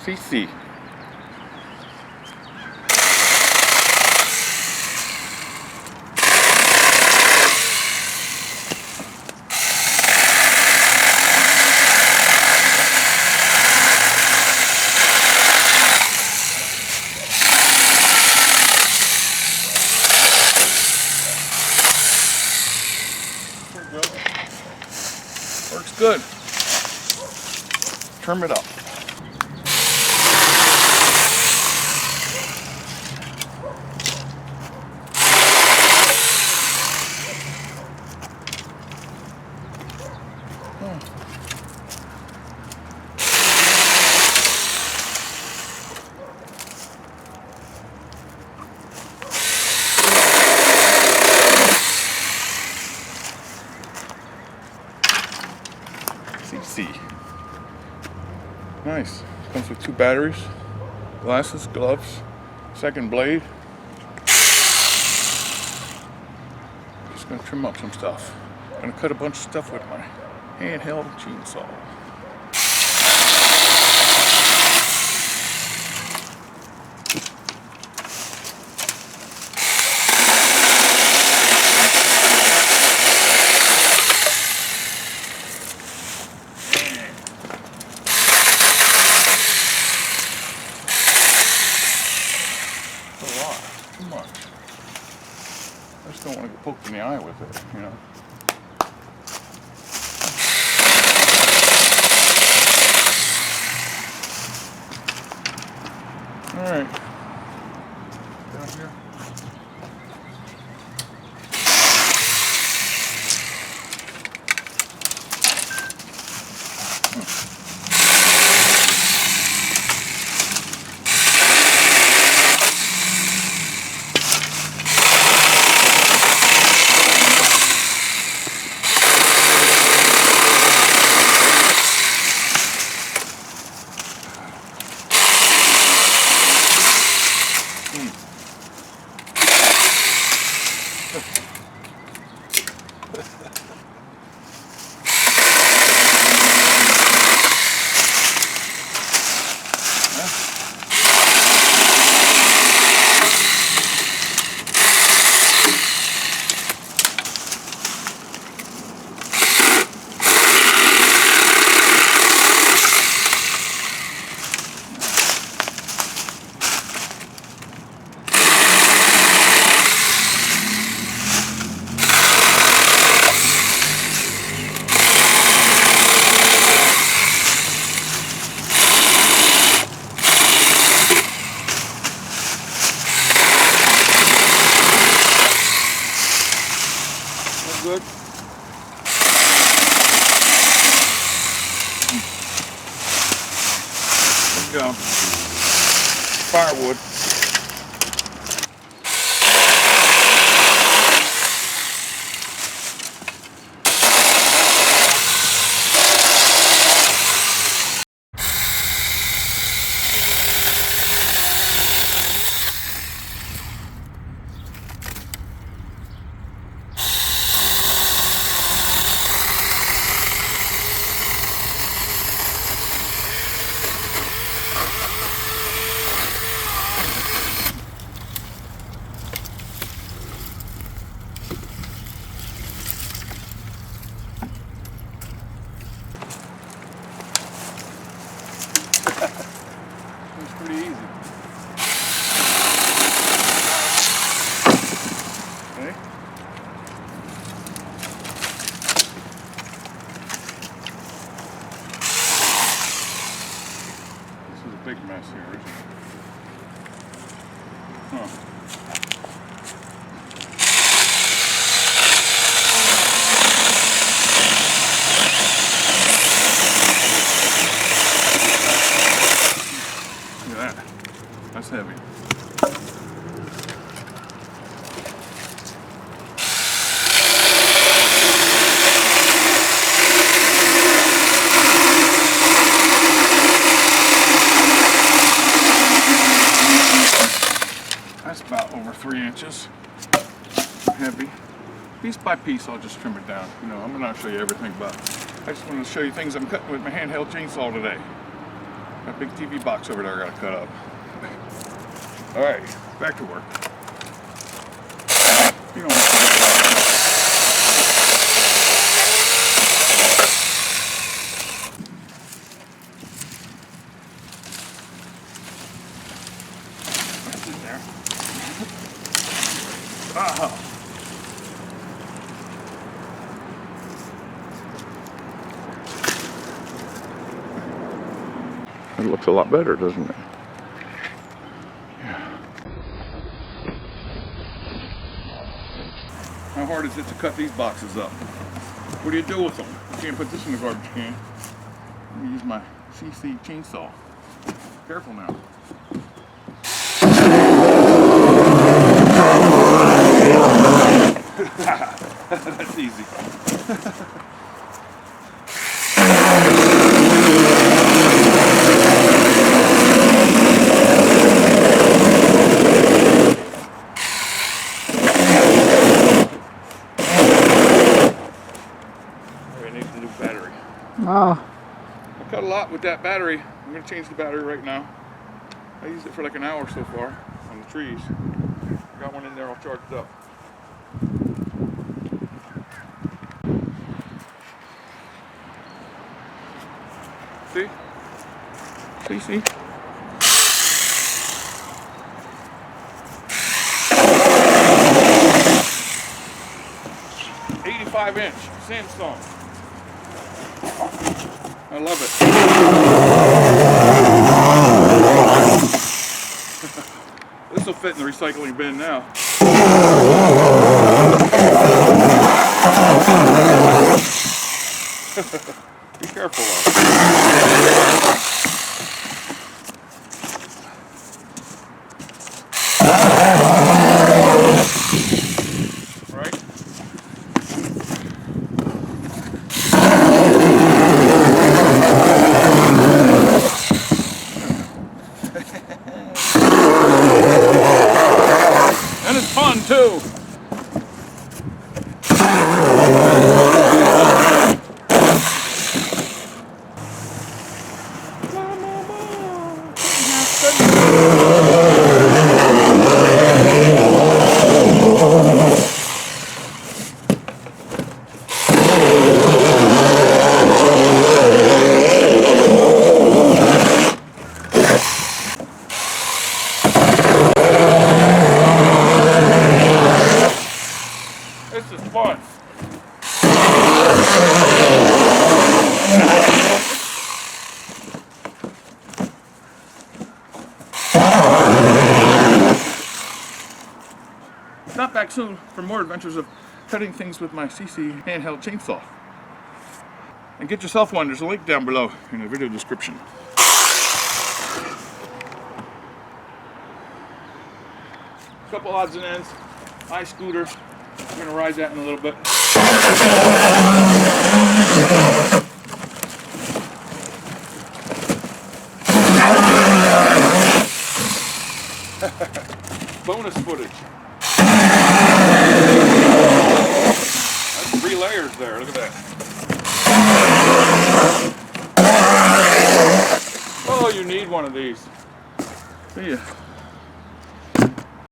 CC. Works good. Trim it up. CC. Nice. Comes with 2 batteries, glasses, gloves, second blade. Just gonna trim up some stuff. Gonna cut a bunch of stuff with my handheld chainsaw. Too much. I just don't want to get poked in the eye with it, you know. All right. Down here. Good. Let's go. Firewood. It's pretty easy. Okay. This is a big mess here, isn't it? Huh. That's heavy. That's about over 3 inches. Heavy. Piece by piece, I'll just trim it down. You know, I'm not going to show you everything, but I just want to show you things I'm cutting with my handheld chainsaw today. Got a big TV box over there I gotta cut up. Alright, back to work. You don't have to get that's in there. Ah. It looks a lot better, doesn't it? Yeah. How hard is it to cut these boxes up? What do you do with them? You can't put this in the garbage can. Let me use my CC chainsaw. Careful now. That's easy. Battery. Oh. I cut a lot with that battery. I'm going to change the battery right now. I used it for like an hour so far on the trees. Got one in there all charged up. See? See? 85-inch Samsung. I love it. This will fit in the recycling bin now. Be careful though. And it's fun too. This is fun. Stop back soon for more adventures of cutting things with my CC handheld chainsaw. And get yourself one. There's a link down below in the video description. Couple odds and ends. iScooter. I'm going to ride that in a little bit. Bonus footage. That's 3 layers there. Look at that. Oh, you need one of these. See ya.